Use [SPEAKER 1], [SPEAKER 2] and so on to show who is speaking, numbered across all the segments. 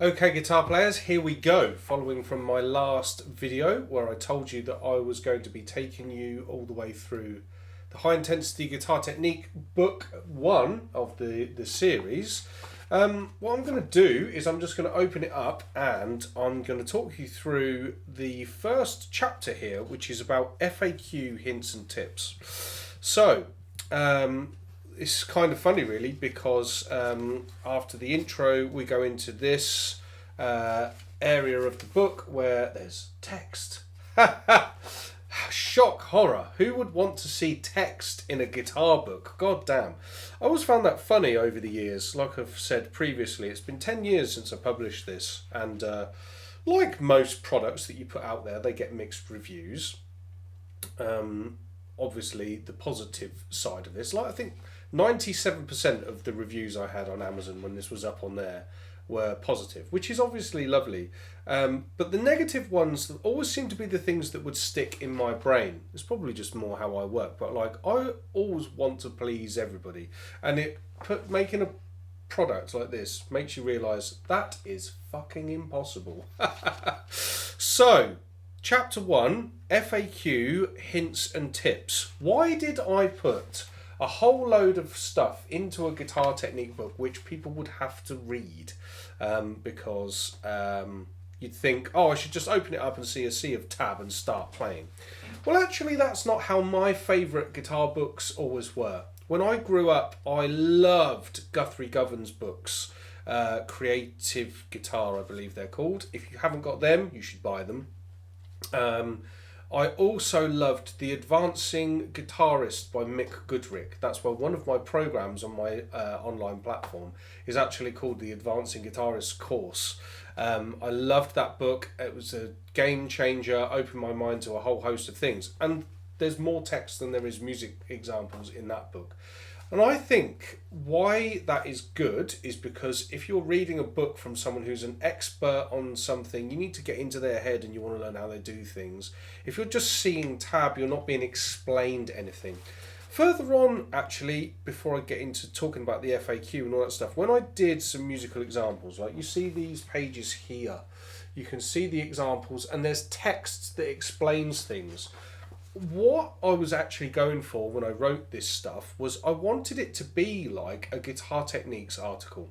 [SPEAKER 1] Okay, guitar players, here we go. Following from my last video where I told you that I was going to be taking you all the way through the High Intensity Guitar Technique book one of the series. What I'm going to do is I'm just going to open it up and I'm going to talk you through the first chapter here, which is about FAQ hints and tips. So, it's kind of funny really because after the intro we go into this area of the book where there's text. Shock horror. Who would want to see text in a guitar book? God damn. I always found that funny over the years. Like I've said previously, it's been 10 years since I published this, and like most products that you put out there, they get mixed reviews. Obviously the positive side of this, like I think 97% of the reviews I had on Amazon when this was up on there were positive, which is obviously lovely. But the negative ones always seem to be the things that would stick in my brain. It's probably just more how I work, but like I always want to please everybody, and making a product like this makes you realise that is fucking impossible. So, Chapter 1, FAQ, Hints and Tips. Why did I put a whole load of stuff into a guitar technique book which people would have to read? Because you'd think, oh, I should just open it up and see a sea of tab and start playing. Well, actually, that's not how my favourite guitar books always were. When I grew up, I loved Guthrie Govan's books. Creative Guitar, I believe they're called. If you haven't got them, you should buy them. I also loved The Advancing Guitarist by Mick Goodrick. That's where one of my programs on my online platform is actually called the Advancing Guitarist course. I loved that book. It was a game changer, opened my mind to a whole host of things. And there's more text than there is music examples in that book. And I think why that is good is because if you're reading a book from someone who's an expert on something, you need to get into their head and you want to learn how they do things. If you're just seeing tab, you're not being explained anything. Further on, actually, before I get into talking about the FAQ and all that stuff, when I did some musical examples, like you see these pages here, you can see the examples and there's text that explains things. What I was actually going for when I wrote this stuff was I wanted it to be like a Guitar Techniques article.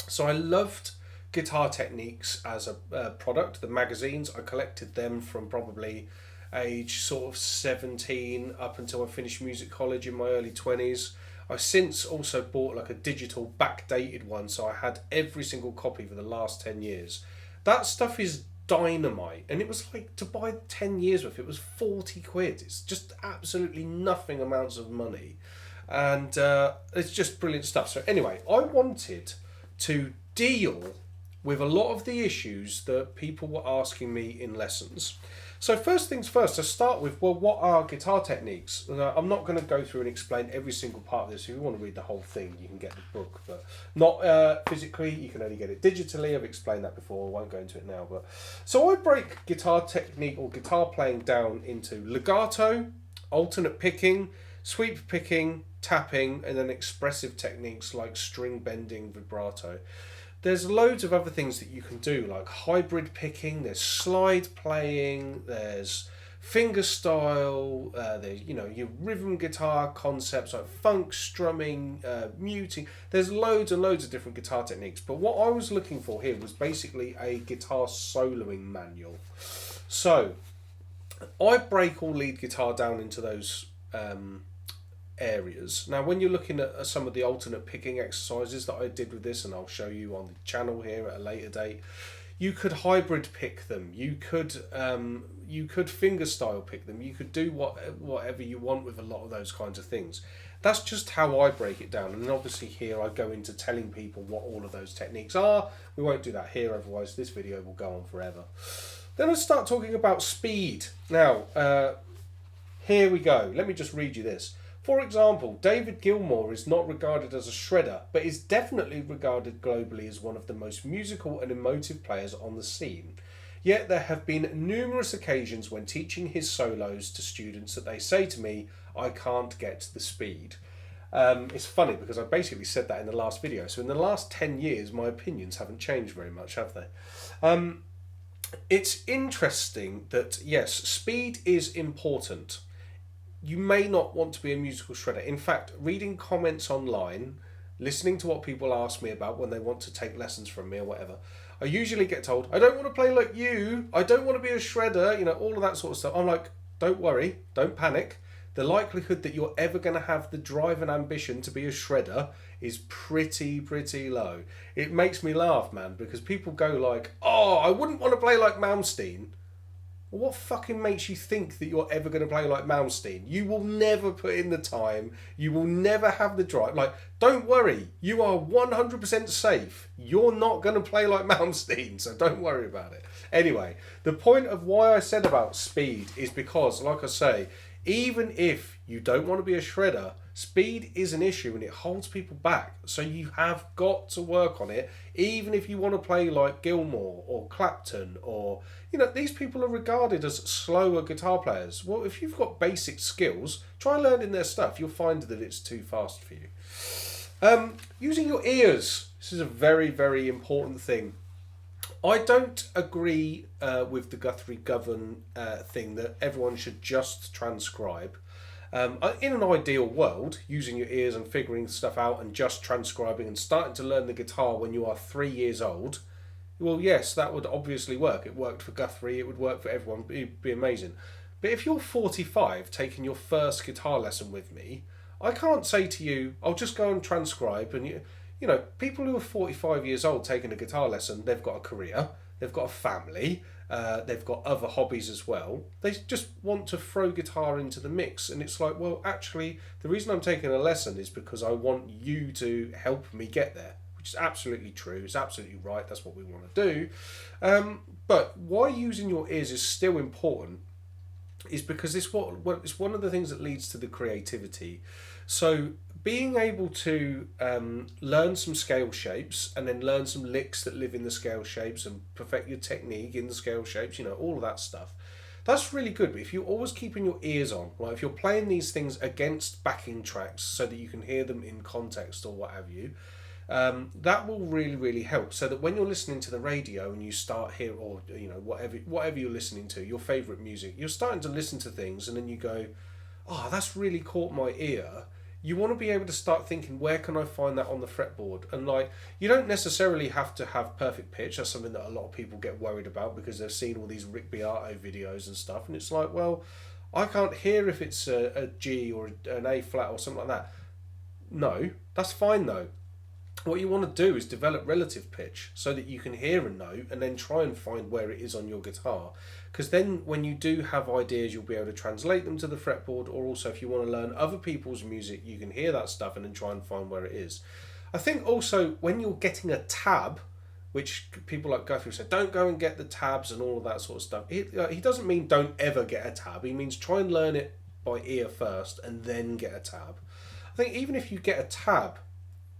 [SPEAKER 1] So I loved Guitar Techniques as a product, the magazines. I collected them from probably age sort of 17 up until I finished music college in my early 20s. I've since also bought like a digital backdated one, so I had every single copy for the last 10 years. That stuff is dynamite, and it was like, to buy 10 years worth, it was 40 quid. It's just absolutely nothing amounts of money, and it's just brilliant stuff. So anyway, I wanted to deal with a lot of the issues that people were asking me in lessons. So first things first, to start with, well, what are guitar techniques? I'm not going to go through and explain every single part of this. If you want to read the whole thing, you can get the book, but not physically. You can only get it digitally. I've explained that before. I won't go into it now. But so I break guitar technique or guitar playing down into legato, alternate picking, sweep picking, tapping, and then expressive techniques like string bending, vibrato. There's loads of other things that you can do, like hybrid picking, there's slide playing, there's fingerstyle, there's, your rhythm guitar concepts like funk strumming, muting. There's loads and loads of different guitar techniques. But what I was looking for here was basically a guitar soloing manual. So I break all lead guitar down into those areas. Now, when you're looking at some of the alternate picking exercises that I did with this, and I'll show you on the channel here at a later date, you could hybrid pick them. You could fingerstyle pick them. You could do whatever you want with a lot of those kinds of things. That's just how I break it down. And then obviously here I go into telling people what all of those techniques are. We won't do that here, otherwise this video will go on forever. Then I start talking about speed. Now, here we go. Let me just read you this. For example, David Gilmour is not regarded as a shredder, but is definitely regarded globally as one of the most musical and emotive players on the scene. Yet there have been numerous occasions when teaching his solos to students that they say to me, I can't get the speed. It's funny because I basically said that in the last video. So in the last 10 years, my opinions haven't changed very much, have they? It's interesting that, yes, speed is important. You may not want to be a musical shredder. In fact, reading comments online, listening to what people ask me about when they want to take lessons from me or whatever, I usually get told, I don't want to play like you, I don't want to be a shredder, all of that sort of stuff. I'm like, don't worry, don't panic. The likelihood that you're ever going to have the drive and ambition to be a shredder is pretty low. It makes me laugh, man, because people go like, oh, I wouldn't want to play like Malmsteen. Well, what fucking makes you think that you're ever going to play like Malmsteen? You will never put in the time. You will never have the drive. Like, don't worry. You are 100% safe. You're not going to play like Malmsteen, so don't worry about it. Anyway, the point of why I said about speed is because, like I say, even if you don't want to be a shredder, speed is an issue and it holds people back. So you have got to work on it, even if you want to play like Gilmour or Clapton or, these people are regarded as slower guitar players. Well, if you've got basic skills, try learning their stuff. You'll find that it's too fast for you. Using your ears. This is a very, very important thing. I don't agree with the Guthrie Govan thing that everyone should just transcribe. In an ideal world, using your ears and figuring stuff out and just transcribing and starting to learn the guitar when you are 3 years old, well, yes, that would obviously work. It worked for Guthrie, it would work for everyone, it'd be amazing. But if you're 45 taking your first guitar lesson with me, I can't say to you, I'll just go and transcribe and people who are 45 years old taking a guitar lesson, they've got a career, they've got a family, they've got other hobbies as well. They just want to throw guitar into the mix. And it's like, well, actually, the reason I'm taking a lesson is because I want you to help me get there, which is absolutely true. It's absolutely right. That's what we want to do. But why using your ears is still important is because it's one of the things that leads to the creativity. So being able to learn some scale shapes and then learn some licks that live in the scale shapes and perfect your technique in the scale shapes, all of that stuff, that's really good. But if you're always keeping your ears on, like if you're playing these things against backing tracks so that you can hear them in context or what have you, that will really help, so that when you're listening to the radio and you start here, or whatever you're listening to, your favourite music, you're starting to listen to things and then you go, oh, that's really caught my ear. You want to be able to start thinking, where can I find that on the fretboard? And you don't necessarily have to have perfect pitch. That's something that a lot of people get worried about because they've seen all these Rick Beato videos and stuff. And it's like, well, I can't hear if it's a G or an A flat or something like that. No, that's fine though. What you want to do is develop relative pitch so that you can hear a note and then try and find where it is on your guitar. Because then when you do have ideas, you'll be able to translate them to the fretboard, or also if you want to learn other people's music, you can hear that stuff and then try and find where it is. I think also when you're getting a tab, which people like Guthrie say, don't go and get the tabs and all of that sort of stuff. He doesn't mean don't ever get a tab. He means try and learn it by ear first and then get a tab. I think even if you get a tab,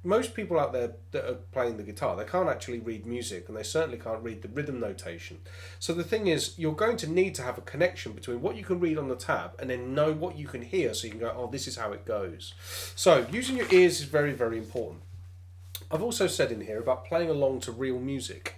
[SPEAKER 1] most people out there that are playing the guitar, they can't actually read music and they certainly can't read the rhythm notation. So the thing is, you're going to need to have a connection between what you can read on the tab and then know what you can hear so you can go, oh, this is how it goes. So using your ears is very, very important. I've also said in here about playing along to real music.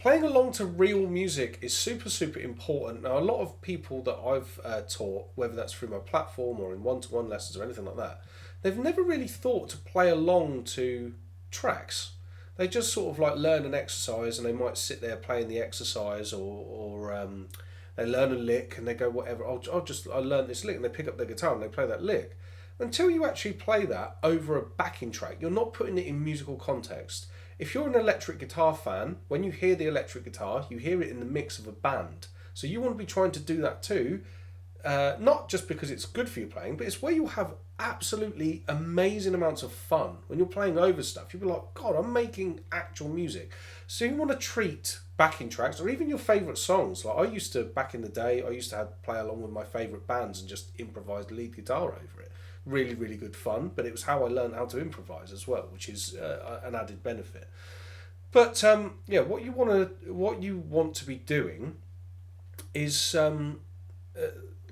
[SPEAKER 1] Playing along to real music is super important. Now, a lot of people that I've taught, whether that's through my platform or in one-to-one lessons or anything like that, they've never really thought to play along to tracks. They just sort of learn an exercise and they might sit there playing the exercise, or they learn a lick and they go, whatever, I learned this lick, and they pick up their guitar and they play that lick. Until you actually play that over a backing track, you're not putting it in musical context. If you're an electric guitar fan, when you hear the electric guitar, you hear it in the mix of a band. So you want to be trying to do that too, not just because it's good for your playing, but it's where you'll have absolutely amazing amounts of fun. When you're playing over stuff, you'll be like, God, I'm making actual music. So you want to treat backing tracks, or even your favourite songs. Like I used to, back in the day, I used to play along with my favourite bands and just improvise lead guitar over it. Really good fun, but it was how I learned how to improvise as well, which is an added benefit. But what you want to be doing is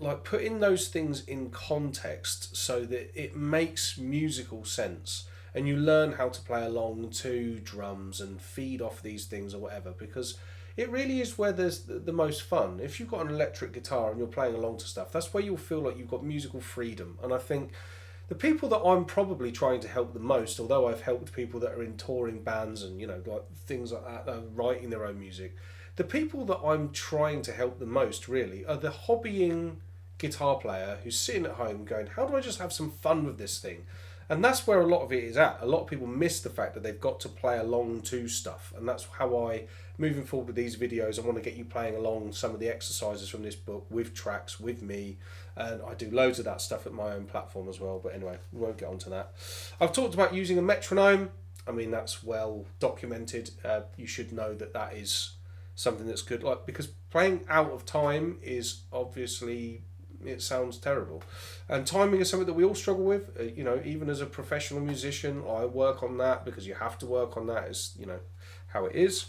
[SPEAKER 1] like putting those things in context so that it makes musical sense, and you learn how to play along to drums and feed off these things or whatever, because it really is where there's the most fun. If you've got an electric guitar and you're playing along to stuff, that's where you'll feel like you've got musical freedom. And I think the people that I'm probably trying to help the most, although I've helped people that are in touring bands and, you know, like things like that, writing their own music, the people that I'm trying to help the most really are the hobbying guitar player who's sitting at home going, how do I just have some fun with this thing? And that's where a lot of it is at. A lot of people miss the fact that they've got to play along to stuff. And that's how moving forward with these videos, I want to get you playing along some of the exercises from this book with tracks, with me. And I do loads of that stuff at my own platform as well. But anyway, we won't get onto that. I've talked about using a metronome. I mean, that's well documented. You should know that that is something that's good. Like, because playing out of time is obviously, it sounds terrible, and timing is something that we all struggle with. You know, even as a professional musician, I work on that because you have to work on that. Is, you know, how it is.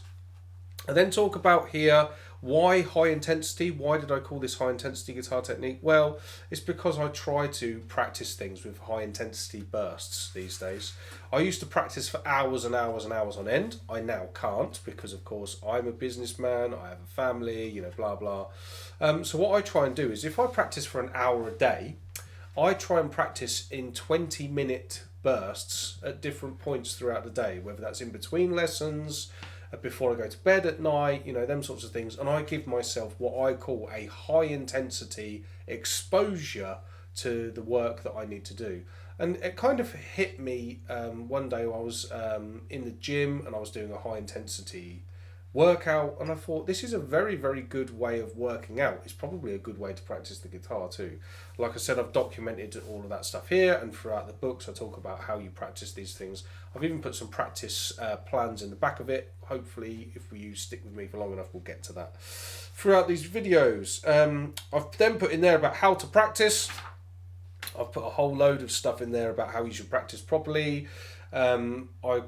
[SPEAKER 1] And then talk about here, why high intensity? Why did I call this high intensity guitar technique? Well, it's because I try to practice things with high intensity bursts these days. I used to practice for hours and hours and hours on end. I now can't because, of course, I'm a businessman, I have a family, you know, blah, blah. So what I try and do is if I practice for an hour a day, I try and practice in 20-minute bursts at different points throughout the day, whether that's in between lessons, before I go to bed at night, you know, them sorts of things. And I give myself what I call a high intensity exposure to the work that I need to do. And it kind of hit me one day I was in the gym and I was doing a high intensity workout, and I thought this is a very, very good way of working out. It's probably a good way to practice the guitar too. Like I said, I've documented all of that stuff here, and throughout the books I talk about how you practice these things. I've even put some practice plans in the back of it. Hopefully, if you stick with me for long enough, we'll get to that throughout these videos. I've then put in there about how to practice. I've put a whole load of stuff in there about how you should practice properly. I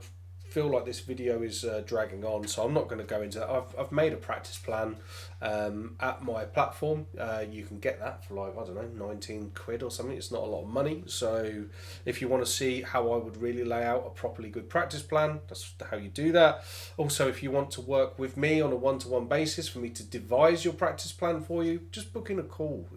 [SPEAKER 1] feel like this video is dragging on, so I'm not going to go into that. I've made a practice plan at my platform. You can get that for like, I don't know, 19 quid or something. It's not a lot of money. So if you want to see how I would really lay out a properly good practice plan, that's how you do that. Also, if you want to work with me on a one-to-one basis for me to devise your practice plan for you, just book in a call.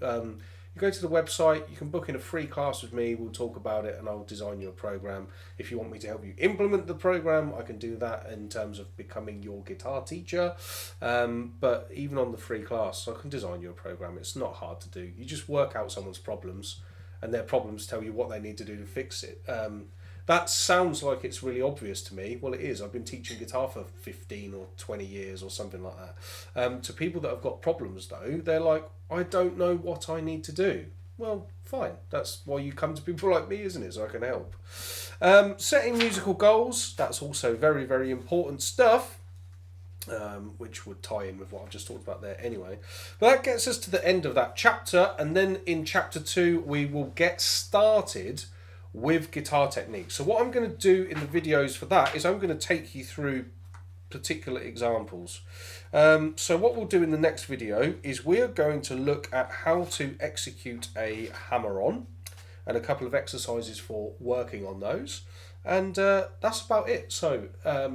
[SPEAKER 1] You go to the website, you can book in a free class with me, we'll talk about it and I'll design you a program. If you want me to help you implement the program, I can do that in terms of becoming your guitar teacher. But even on the free class, I can design you a program. It's not hard to do. You just work out someone's problems and their problems tell you what they need to do to fix it. That sounds like it's really obvious to me. Well, it is. I've been teaching guitar for 15 or 20 years or something like that. To people that have got problems, though, they're like, I don't know what I need to do. Well, fine. That's why you come to people like me, isn't it? So I can help. Setting musical goals. That's also very, very important stuff. Which would tie in with what I've just talked about there anyway. But that gets us to the end of that chapter. And then in chapter 2, we will get started with guitar technique. So what I'm going to do in the videos for that is I'm going to take you through particular examples. So what we'll do in the next video is we're going to look at how to execute a hammer-on and a couple of exercises for working on those. And that's about it. So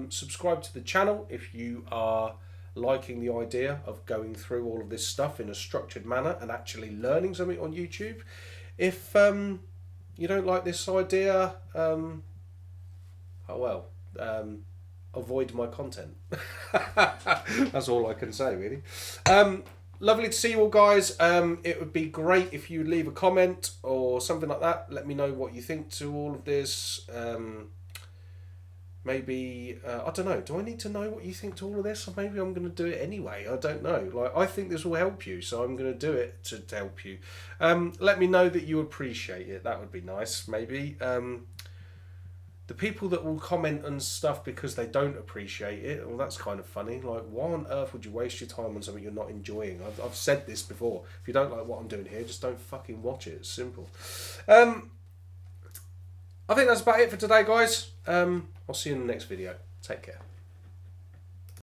[SPEAKER 1] subscribe to the channel if you are liking the idea of going through all of this stuff in a structured manner and actually learning something on YouTube. If you don't like this idea, avoid my content. That's all I can say, really. Lovely to see you all, guys. It would be great if you leave a comment or something like that. Let me know what you think to all of this. Maybe, I don't know, do I need to know what you think to all of this? Or maybe I'm going to do it anyway. I don't know. Like, I think this will help you, so I'm going to do it to help you. Let me know that you appreciate it. That would be nice, maybe. The people that will comment and stuff because they don't appreciate it, well, that's kind of funny. Like, why on earth would you waste your time on something you're not enjoying? I've said this before. If you don't like what I'm doing here, just don't fucking watch it. It's simple. I think that's about it for today, guys. I'll see you in the next video. Take care.